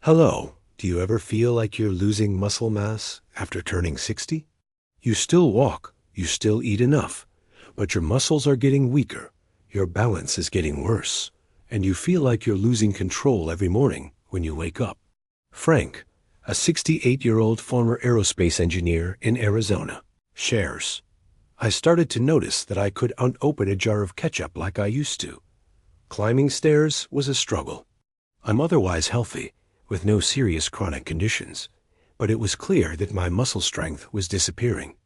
Hello, do you ever feel like you're losing muscle mass after turning 60? You still walk, you still eat enough, but your muscles are getting weaker, your balance is getting worse, and you feel like you're losing control every morning when you wake up. Frank, a 68-year-old former aerospace engineer in Arizona, shares, I started to notice that I could unopen a jar of ketchup like I used to. Climbing stairs was a struggle. I'm otherwise healthy, with no serious chronic conditions, but it was clear that my muscle strength was disappearing.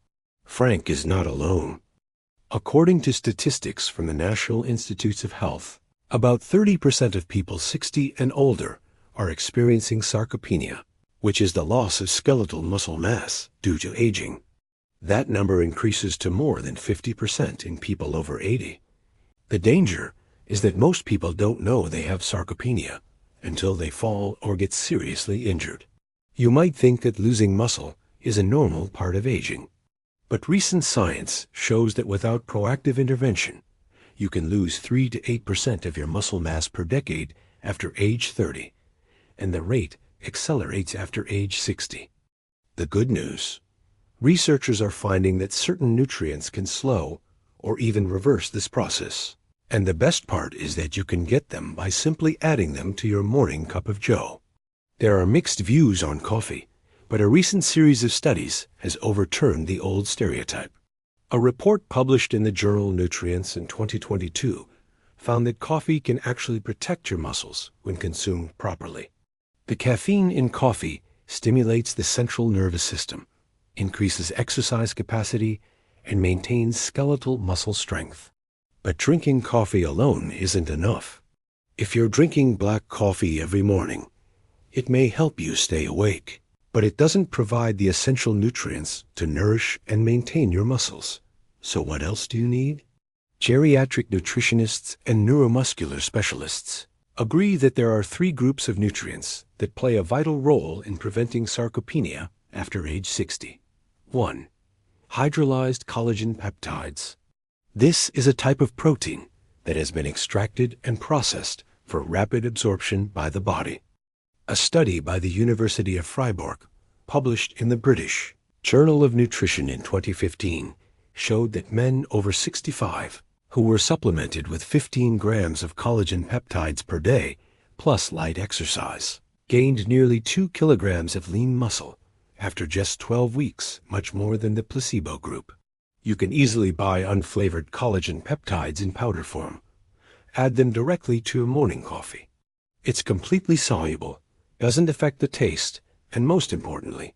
Frank is not alone. According to statistics from the National Institutes of Health, about 30% of people 60 and older are experiencing sarcopenia, which is the loss of skeletal muscle mass due to aging. That number increases to more than 50% in people over 80. The danger is that most people don't know they have sarcopenia until they fall or get seriously injured. You might think that losing muscle is a normal part of aging, but recent science shows that without proactive intervention, you can lose 3 to 8% of your muscle mass per decade after age 30, and the rate accelerates after age 60. The good news: researchers are finding that certain nutrients can slow or even reverse this process. And the best part is that you can get them by simply adding them to your morning cup of joe. There are mixed views on coffee, but a recent series of studies has overturned the old stereotype. A report published in the journal Nutrients in 2022 found that coffee can actually protect your muscles when consumed properly. The caffeine in coffee stimulates the central nervous system, increases exercise capacity, and maintains skeletal muscle strength. But drinking coffee alone isn't enough. If you're drinking black coffee every morning, it may help you stay awake, but it doesn't provide the essential nutrients to nourish and maintain your muscles. So what else do you need? Geriatric nutritionists and neuromuscular specialists agree that there are 3 groups of nutrients that play a vital role in preventing sarcopenia after age 60. 1. Hydrolyzed collagen peptides. This is a type of protein that has been extracted and processed for rapid absorption by the body. A study by the University of Freiburg, published in the British Journal of Nutrition in 2015, showed that men over 65 who were supplemented with 15 grams of collagen peptides per day, plus light exercise, gained nearly 2 kilograms of lean muscle after just 12 weeks, much more than the placebo group. You can easily buy unflavored collagen peptides in powder form. Add them directly to your morning coffee. It's completely soluble, doesn't affect the taste, and most importantly,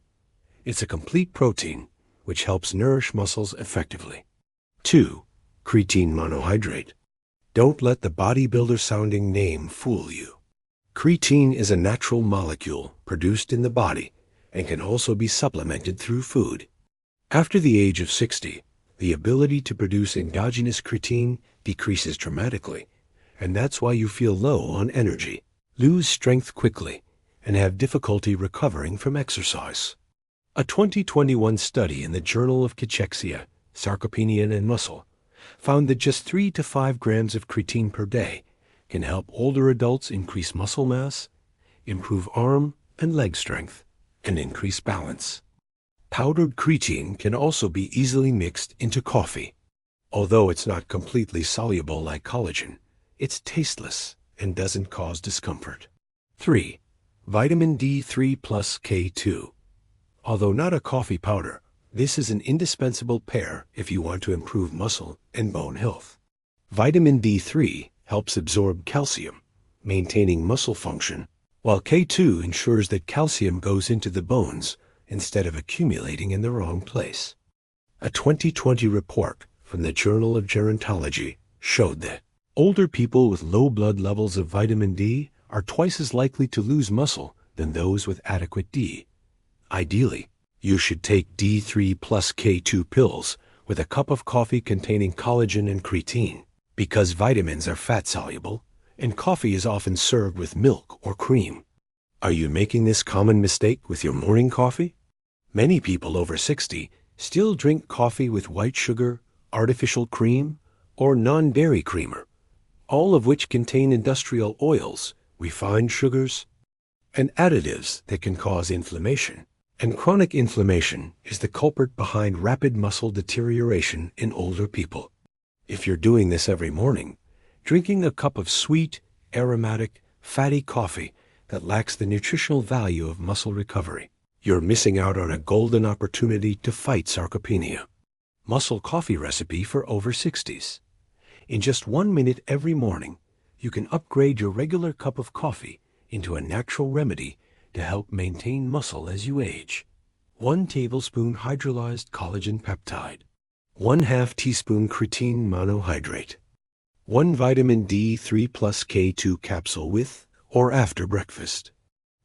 it's a complete protein which helps nourish muscles effectively. 2. Creatine monohydrate. Don't let the bodybuilder-sounding name fool you. Creatine is a natural molecule produced in the body and can also be supplemented through food. After the age of 60, the ability to produce endogenous creatine decreases dramatically, and that's why you feel low on energy, lose strength quickly, and have difficulty recovering from exercise. A 2021 study in the Journal of Cachexia, Sarcopenia and Muscle found that just 3 to 5 grams of creatine per day can help older adults increase muscle mass, improve arm and leg strength, and increase balance. Powdered creatine can also be easily mixed into coffee. Although it's not completely soluble like collagen, it's tasteless and doesn't cause discomfort. 3. Vitamin D3 plus K2. Although not a coffee powder, this is an indispensable pair if you want to improve muscle and bone health. Vitamin D3 helps absorb calcium, maintaining muscle function, while K2 ensures that calcium goes into the bones instead of accumulating in the wrong place. A 2020 report from the Journal of Gerontology showed that older people with low blood levels of vitamin D are twice as likely to lose muscle than those with adequate D. Ideally, you should take D3 plus K2 pills with a cup of coffee containing collagen and creatine, because vitamins are fat-soluble, and coffee is often served with milk or cream. Are you making this common mistake with your morning coffee? Many people over 60 still drink coffee with white sugar, artificial cream, or non-dairy creamer, all of which contain industrial oils, refined sugars, and additives that can cause inflammation. And chronic inflammation is the culprit behind rapid muscle deterioration in older people. If you're doing this every morning, drinking a cup of sweet, aromatic, fatty coffee that lacks the nutritional value of muscle recovery, you're missing out on a golden opportunity to fight sarcopenia. Muscle coffee recipe for over 60s. In just 1 minute every morning, you can upgrade your regular cup of coffee into a natural remedy to help maintain muscle as you age. 1 tablespoon hydrolyzed collagen peptide. 1/2 teaspoon creatine monohydrate. 1 vitamin D3 plus K2 capsule with or after breakfast.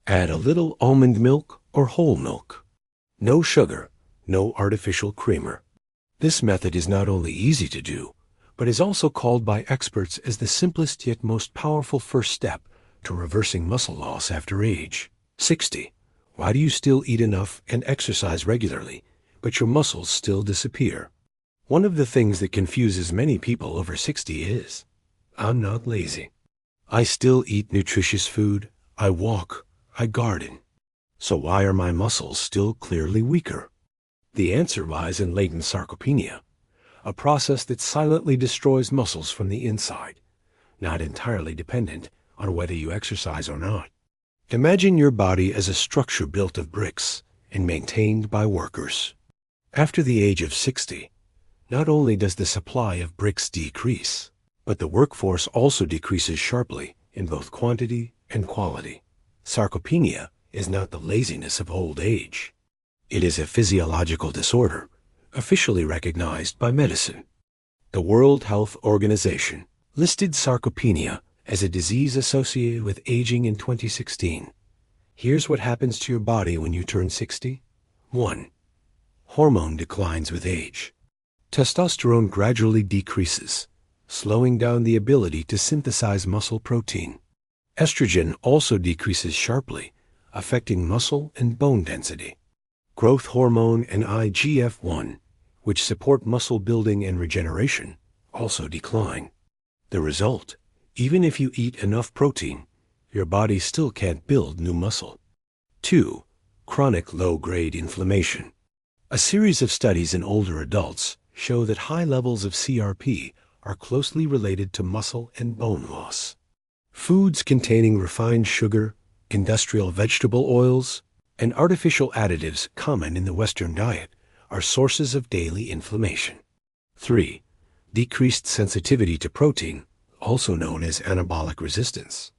Add a little almond milk or whole milk. No sugar, no artificial creamer. This method is not only easy to do, but is also called by experts as the simplest yet most powerful first step to reversing muscle loss after age 60. Why do you still eat enough and exercise regularly, but your muscles still disappear? One of the things that confuses many people over 60 is, I'm not lazy. I still eat nutritious food, I walk, I garden. So why are my muscles still clearly weaker? The answer lies in latent sarcopenia, a process that silently destroys muscles from the inside, not entirely dependent on whether you exercise or not. Imagine your body as a structure built of bricks and maintained by workers. After the age of 60, not only does the supply of bricks decrease, but the workforce also decreases sharply in both quantity and quality. Sarcopenia is not the laziness of old age. It is a physiological disorder, officially recognized by medicine. The World Health Organization listed sarcopenia as a disease associated with aging in 2016. Here's what happens to your body when you turn 60. 1. Hormone declines with age. Testosterone gradually decreases, slowing down the ability to synthesize muscle protein. Estrogen also decreases sharply, affecting muscle and bone density. Growth hormone and IGF-1, which support muscle building and regeneration, also decline. The result, even if you eat enough protein, your body still can't build new muscle. 2. Chronic low-grade inflammation. A series of studies in older adults show that high levels of CRP are closely related to muscle and bone loss. Foods containing refined sugar, industrial vegetable oils, and artificial additives common in the Western diet are sources of daily inflammation. 3. Decreased sensitivity to protein, also known as anabolic resistance.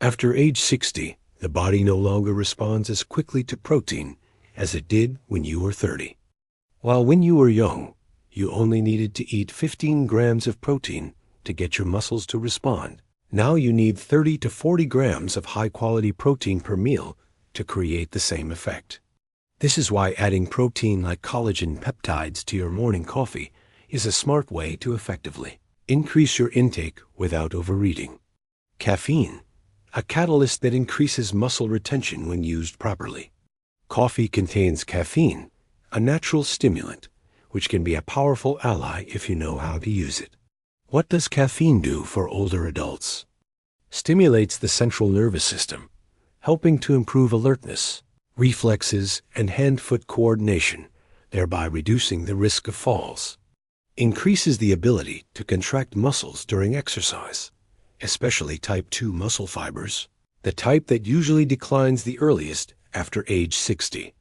After age 60, the body no longer responds as quickly to protein as it did when you were 30. While when you were young, you only needed to eat 15 grams of protein to get your muscles to respond. Now you need 30 to 40 grams of high-quality protein per meal to create the same effect. This is why adding protein like collagen peptides to your morning coffee is a smart way to effectively increase your intake without overeating. Caffeine, a catalyst that increases muscle retention when used properly. Coffee contains caffeine, a natural stimulant, which can be a powerful ally if you know how to use it. What does caffeine do for older adults? Stimulates the central nervous system, helping to improve alertness, reflexes, and hand-foot coordination, thereby reducing the risk of falls. Increases the ability to contract muscles during exercise, especially type 2 muscle fibers, the type that usually declines the earliest after age 60.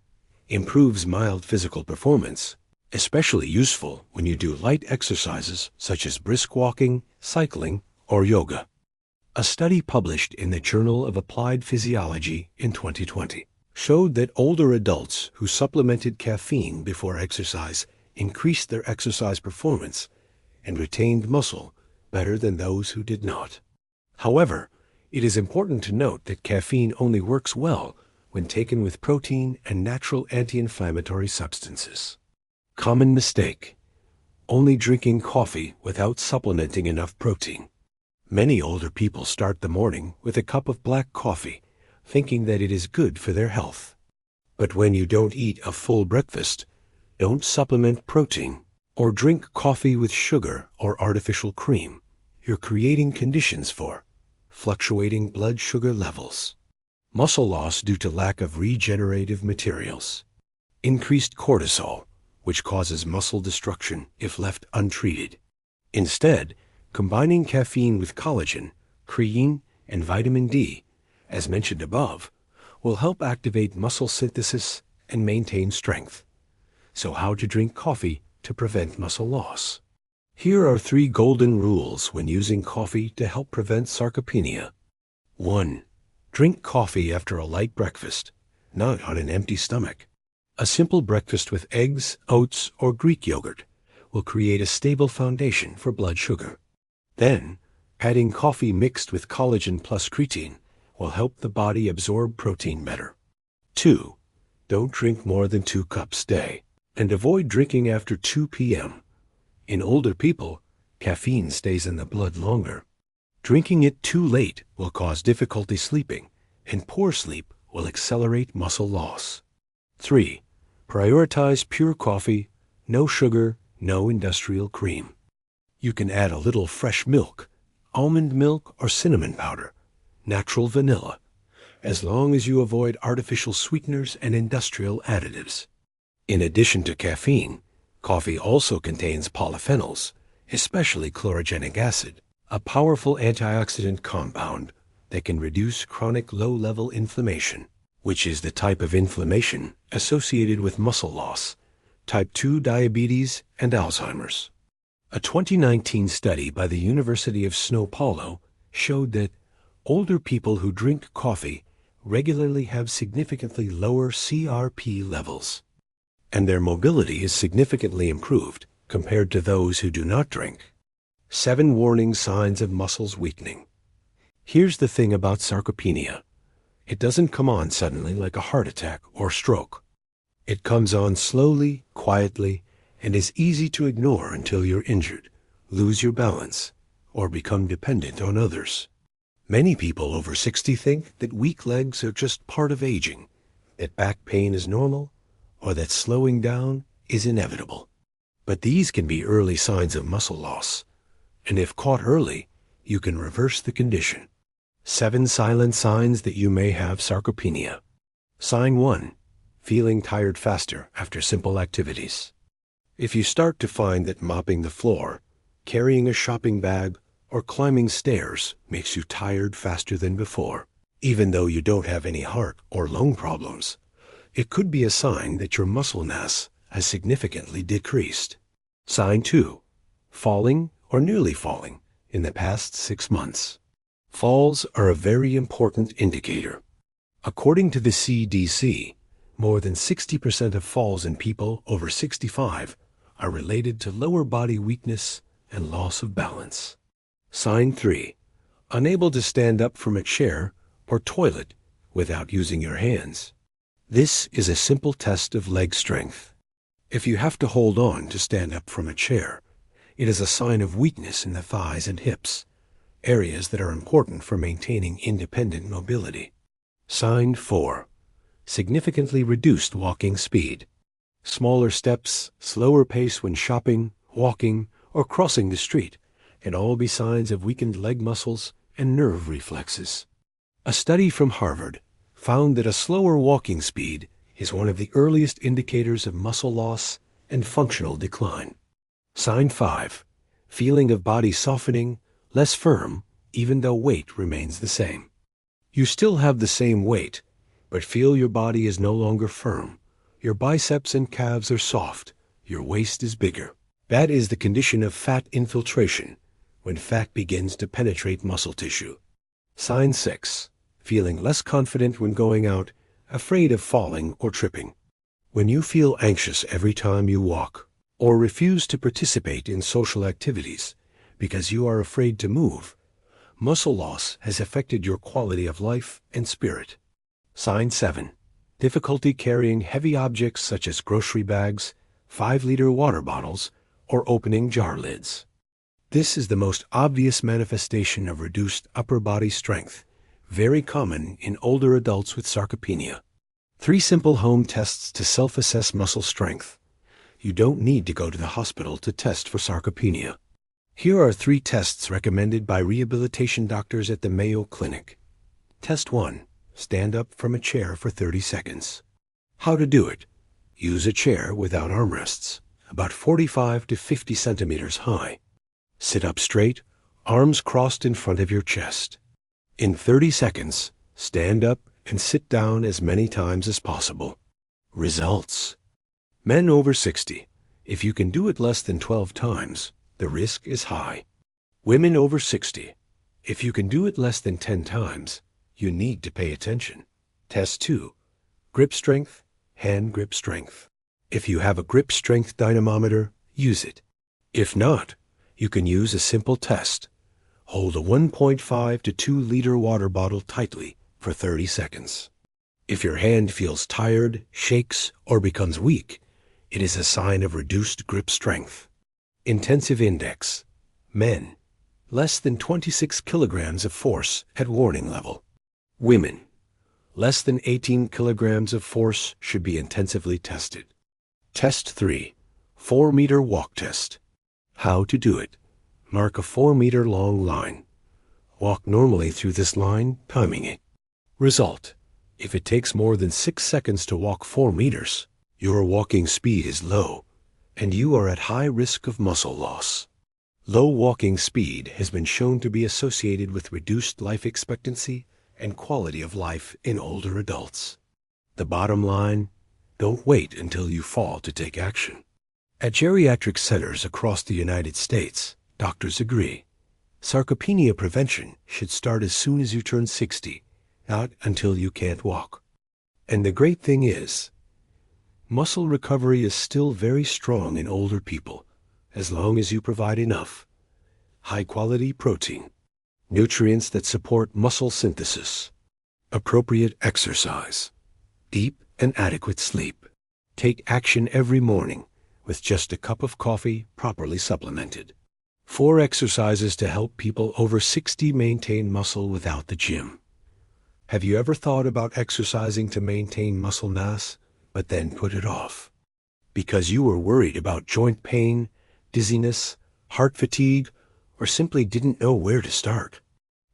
Improves mild physical performance, especially useful when you do light exercises such as brisk walking, cycling, or yoga. A study published in the Journal of Applied Physiology in 2020 showed that older adults who supplemented caffeine before exercise increased their exercise performance and retained muscle better than those who did not. However, it is important to note that caffeine only works well when taken with protein and natural anti-inflammatory substances. Common mistake: only drinking coffee without supplementing enough protein. Many older people start the morning with a cup of black coffee, thinking that it is good for their health. But when you don't eat a full breakfast, don't supplement protein, or drink coffee with sugar or artificial cream, you're creating conditions for fluctuating blood sugar levels. Muscle loss due to lack of regenerative materials. Increased cortisol, which causes muscle destruction if left untreated. Instead, combining caffeine with collagen, creatine, and vitamin D, as mentioned above, will help activate muscle synthesis and maintain strength. So how to drink coffee to prevent muscle loss? Here are 3 golden rules when using coffee to help prevent sarcopenia. 1. Drink coffee after a light breakfast, not on an empty stomach. A simple breakfast with eggs, oats, or Greek yogurt will create a stable foundation for blood sugar. Then, adding coffee mixed with collagen plus creatine will help the body absorb protein better. 2. Don't drink more than 2 cups a day, and avoid drinking after 2 p.m. In older people, caffeine stays in the blood longer. Drinking it too late will cause difficulty sleeping, and poor sleep will accelerate muscle loss. 3. Prioritize pure coffee, no sugar, no industrial cream. You can add a little fresh milk, almond milk or cinnamon powder, natural vanilla, as long as you avoid artificial sweeteners and industrial additives. In addition to caffeine, coffee also contains polyphenols, especially chlorogenic acid, a powerful antioxidant compound that can reduce chronic low-level inflammation, which is the type of inflammation associated with muscle loss, type 2 diabetes, and Alzheimer's. A 2019 study by the University of São Paulo showed that older people who drink coffee regularly have significantly lower CRP levels, and their mobility is significantly improved compared to those who do not drink. 7 warning signs of muscles weakening. Here's the thing about sarcopenia. It doesn't come on suddenly like a heart attack or stroke. It comes on slowly, quietly, and is easy to ignore until you're injured, lose your balance, or become dependent on others. Many people over 60 think that weak legs are just part of aging, that back pain is normal, or that slowing down is inevitable. But these can be early signs of muscle loss, and if caught early, you can reverse the condition. 7 silent signs that you may have sarcopenia. Sign 1. Feeling tired faster after simple activities. If you start to find that mopping the floor, carrying a shopping bag, or climbing stairs makes you tired faster than before, even though you don't have any heart or lung problems, it could be a sign that your muscle mass has significantly decreased. Sign 2. Falling or nearly falling in the past 6 months. Falls are a very important indicator. According to the CDC, more than 60% of falls in people over 65 are related to lower body weakness and loss of balance. Sign 3. Unable to stand up from a chair or toilet without using your hands. This is a simple test of leg strength. If you have to hold on to stand up from a chair, it is a sign of weakness in the thighs and hips, areas that are important for maintaining independent mobility. Sign 4. Significantly reduced walking speed. Smaller steps, slower pace when shopping, walking, or crossing the street can all be signs of weakened leg muscles and nerve reflexes. A study from Harvard found that a slower walking speed is one of the earliest indicators of muscle loss and functional decline. Sign 5. Feeling of body softening, less firm, even though weight remains the same. You still have the same weight, but feel your body is no longer firm. Your biceps and calves are soft. Your waist is bigger. That is the condition of fat infiltration, when fat begins to penetrate muscle tissue. Sign 6. Feeling less confident when going out, afraid of falling or tripping. When you feel anxious every time you walk, or refuse to participate in social activities because you are afraid to move, muscle loss has affected your quality of life and spirit. Sign 7. Difficulty carrying heavy objects such as grocery bags, 5-liter water bottles, or opening jar lids. This is the most obvious manifestation of reduced upper body strength, very common in older adults with sarcopenia. 3 simple home tests to self-assess muscle strength. You don't need to go to the hospital to test for sarcopenia. Here are 3 tests recommended by rehabilitation doctors at the Mayo Clinic. Test 1. stand up from a chair for 30 seconds. How to do it? Use a chair without armrests, about 45 to 50 centimeters high. Sit up straight, arms crossed in front of your chest. In 30 seconds, stand up and sit down as many times as possible. Results. Men over 60. If you can do it less than 12 times, the risk is high. Women over 60. If you can do it less than 10 times, you need to pay attention. Test 2. Grip strength, hand grip strength. If you have a grip strength dynamometer, use it. If not, you can use a simple test. Hold a 1.5 to 2 liter water bottle tightly for 30 seconds. If your hand feels tired, shakes, or becomes weak, it is a sign of reduced grip strength. Intensive index. Men. Less than 26 kilograms of force at warning level. Women. Less than 18 kilograms of force should be intensively tested. Test 3. 4-meter walk test. How to do it. Mark a 4-meter long line. Walk normally through this line, timing it. Result. If it takes more than 6 seconds to walk 4 meters, your walking speed is low, and you are at high risk of muscle loss. Low walking speed has been shown to be associated with reduced life expectancy and quality of life in older adults. The bottom line, don't wait until you fall to take action. At geriatric centers across the United States, doctors agree. Sarcopenia prevention should start as soon as you turn 60, not until you can't walk. And the great thing is, muscle recovery is still very strong in older people, as long as you provide enough high-quality protein, nutrients that support muscle synthesis, appropriate exercise, deep and adequate sleep. Take action every morning with just a cup of coffee properly supplemented. 4 exercises to help people over 60 maintain muscle without the gym. Have you ever thought about exercising to maintain muscle mass, but then put it off? Because you were worried about joint pain, dizziness, heart fatigue, or simply didn't know where to start.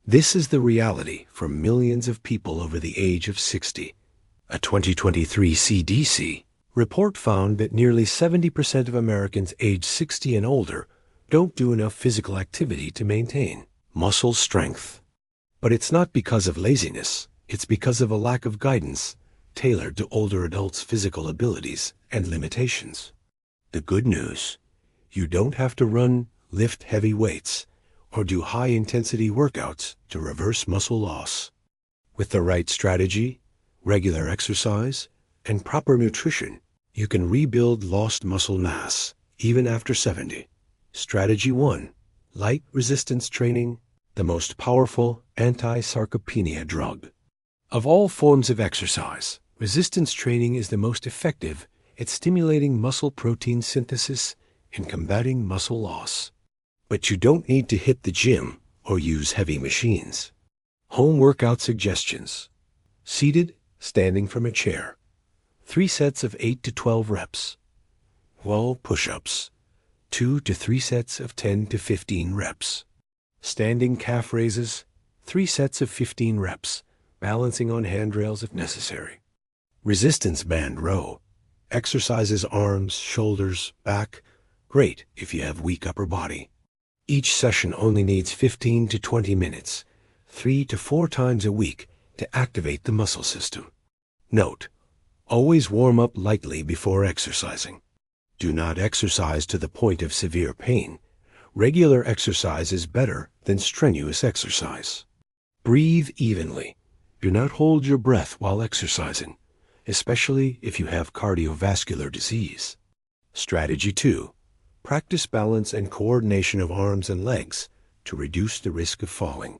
This is the reality for millions of people over the age of 60. A 2023 CDC report found that nearly 70% of Americans aged 60 and older don't do enough physical activity to maintain muscle strength. But it's not because of laziness, it's because of a lack of guidance tailored to older adults' physical abilities and limitations. The good news, you don't have to run, lift heavy weights, or do high-intensity workouts to reverse muscle loss. With the right strategy, regular exercise, and proper nutrition, you can rebuild lost muscle mass, even after 70. Strategy 1. Light resistance training, the most powerful anti-sarcopenia drug. Of all forms of exercise, resistance training is the most effective at stimulating muscle protein synthesis and combating muscle loss. But you don't need to hit the gym or use heavy machines. Home workout suggestions. Seated, standing from a chair. 3 sets of 8 to 12 reps. Wall push-ups. 2 to 3 sets of 10 to 15 reps. Standing calf raises. 3 sets of 15 reps, balancing on handrails if necessary. Resistance band row. Exercises arms, shoulders, back. Great if you have weak upper body. Each session only needs 15 to 20 minutes, 3 to 4 times a week to activate the muscle system. Note, always warm up lightly before exercising. Do not exercise to the point of severe pain. Regular exercise is better than strenuous exercise. Breathe evenly. Do not hold your breath while exercising, especially if you have cardiovascular disease. Strategy 2. Practice balance and coordination of arms and legs to reduce the risk of falling.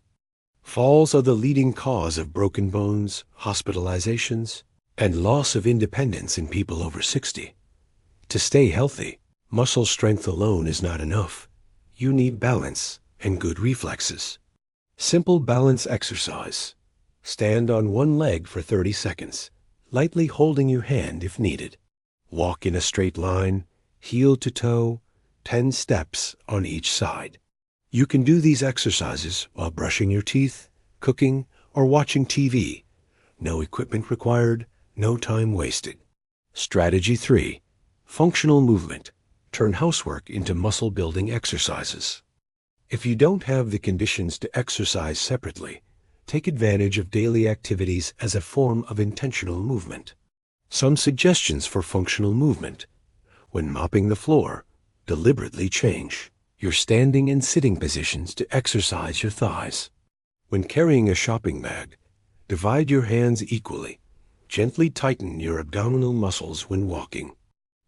Falls are the leading cause of broken bones, hospitalizations, and loss of independence in people over 60. To stay healthy, muscle strength alone is not enough. You need balance and good reflexes. Simple balance exercise. Stand on one leg for 30 seconds, lightly holding your hand if needed. Walk in a straight line, heel to toe, 10 steps on each side. You can do these exercises while brushing your teeth, cooking, or watching TV, No equipment required, no time wasted. Strategy 3. Functional movement. Turn housework into muscle-building exercises. If you don't have the conditions to exercise separately, take advantage of daily activities as a form of intentional movement. Some suggestions for functional movement. When mopping the floor, deliberately change your standing and sitting positions to exercise your thighs. When carrying a shopping bag, divide your hands equally. Gently tighten your abdominal muscles when walking.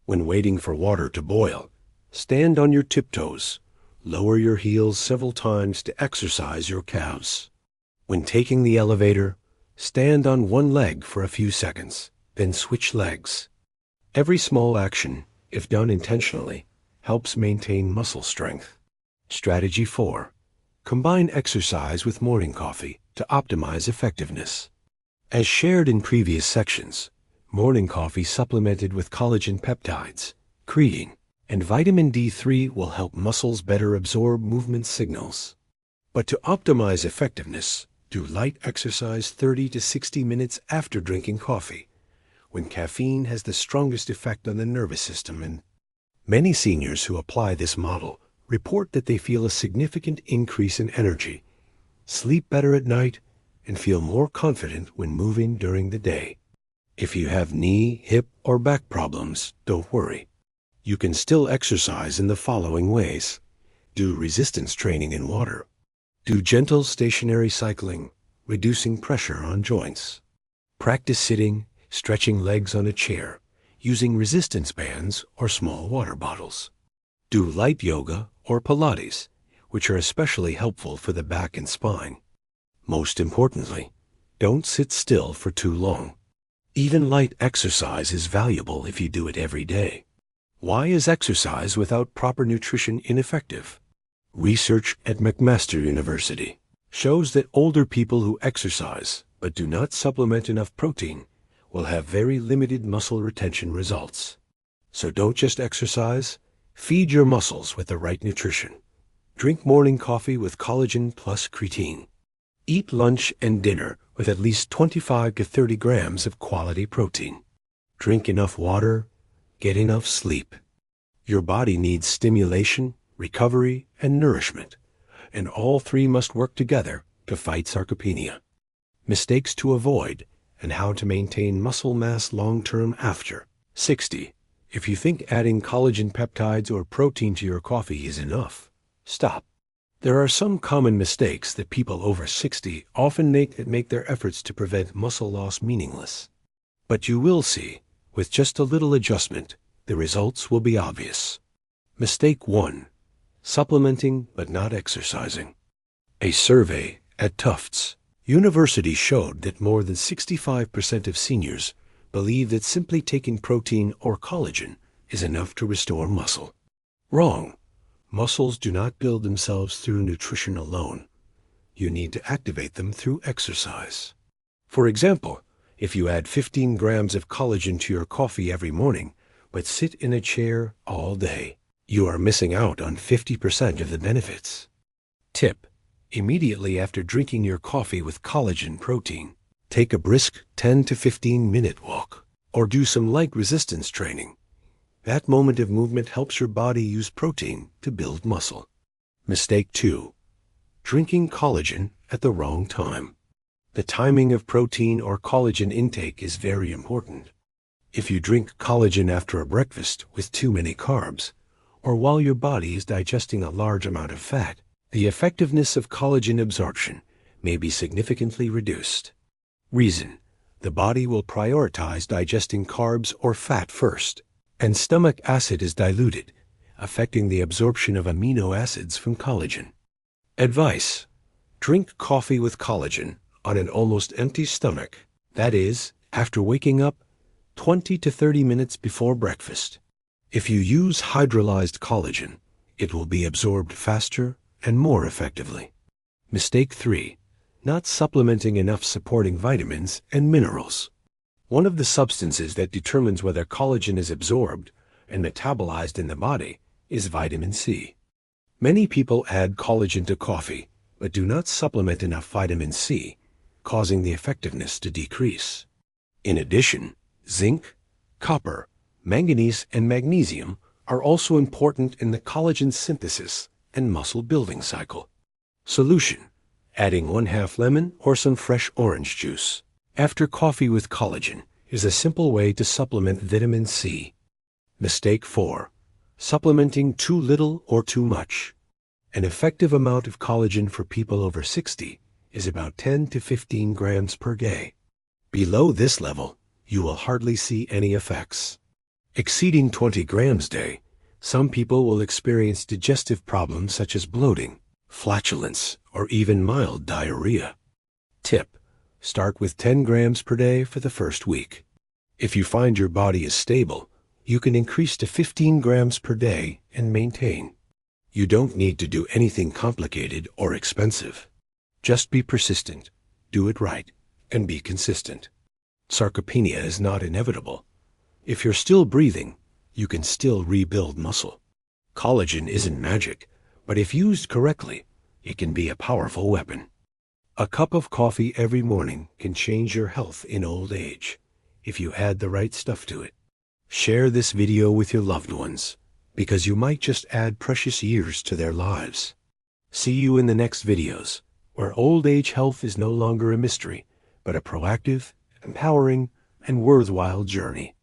When waiting for water to boil, stand on your tiptoes. Lower your heels several times to exercise your calves. When taking the elevator, stand on one leg for a few seconds, then switch legs. Every small action, if done intentionally, helps maintain muscle strength. Strategy 4. Combine exercise with morning coffee to optimize effectiveness. As shared in previous sections, morning coffee supplemented with collagen peptides, creatine, and vitamin D3 will help muscles better absorb movement signals. But to optimize effectiveness, do light exercise 30 to 60 minutes after drinking coffee, when caffeine has the strongest effect on the nervous system. And many seniors who apply this model report that they feel a significant increase in energy, sleep better at night, and feel more confident when moving during the day. If you have knee, hip, or back problems, don't worry. You can still exercise in the following ways. Do resistance training in water. Do gentle stationary cycling, reducing pressure on joints. Practice sitting, stretching legs on a chair, using resistance bands or small water bottles. Do light yoga or Pilates, which are especially helpful for the back and spine. Most importantly, don't sit still for too long. Even light exercise is valuable if you do it every day. Why is exercise without proper nutrition ineffective? Research at McMaster University shows that older people who exercise but do not supplement enough protein will have very limited muscle retention results. So don't just exercise, feed your muscles with the right nutrition. Drink morning coffee with collagen plus creatine. Eat lunch and dinner with at least 25 to 30 grams of quality protein. Drink enough water. Get enough sleep. Your body needs stimulation, recovery, and nourishment, and all three must work together to fight sarcopenia. Mistakes to avoid and how to maintain muscle mass long-term after 60. If you think adding collagen peptides or protein to your coffee is enough, stop. There are some common mistakes that people over 60 often make that make their efforts to prevent muscle loss meaningless. But you will see, with just a little adjustment, the results will be obvious. Mistake 1. Supplementing but not exercising. A survey at Tufts University showed that more than 65% of seniors believe that simply taking protein or collagen is enough to restore muscle. Wrong. Muscles do not build themselves through nutrition alone. You need to activate them through exercise. For example, if you add 15 grams of collagen to your coffee every morning, but sit in a chair all day, you are missing out on 50% of the benefits. Tip: immediately after drinking your coffee with collagen protein, take a brisk 10 to 15 minute walk, or do some light resistance training. That moment of movement helps your body use protein to build muscle. Mistake 2. Drinking collagen at the wrong time. The timing of protein or collagen intake is very important. If you drink collagen after a breakfast with too many carbs, or while your body is digesting a large amount of fat, the effectiveness of collagen absorption may be significantly reduced. Reason: the body will prioritize digesting carbs or fat first, and stomach acid is diluted, affecting the absorption of amino acids from collagen. Advice: drink coffee with collagen on an almost empty stomach, that is, after waking up 20 to 30 minutes before breakfast. If you use hydrolyzed collagen, it will be absorbed faster and more effectively. Mistake 3. Not supplementing enough supporting vitamins and minerals. One of the substances that determines whether collagen is absorbed and metabolized in the body is vitamin C. Many people add collagen to coffee, but do not supplement enough vitamin C, causing the effectiveness to decrease. In addition, zinc, copper, manganese, and magnesium are also important in the collagen synthesis and muscle building cycle. Solution: adding 1/2 lemon or some fresh orange juice after coffee with collagen is a simple way to supplement vitamin C. Mistake 4. Supplementing too little or too much. An effective amount of collagen for people over 60 is about 10 to 15 grams per day. Below this level, you will hardly see any effects. Exceeding 20 grams a day, some people will experience digestive problems such as bloating, flatulence, or even mild diarrhea. Tip: start with 10 grams per day for the first week. If you find your body is stable, you can increase to 15 grams per day and maintain. You don't need to do anything complicated or expensive. Just be persistent, do it right, and be consistent. Sarcopenia is not inevitable. If you're still breathing, you can still rebuild muscle. Collagen isn't magic, but if used correctly, it can be a powerful weapon. A cup of coffee every morning can change your health in old age, if you add the right stuff to it. Share this video with your loved ones, because you might just add precious years to their lives. See you in the next videos, where old age health is no longer a mystery, but a proactive, empowering, and worthwhile journey.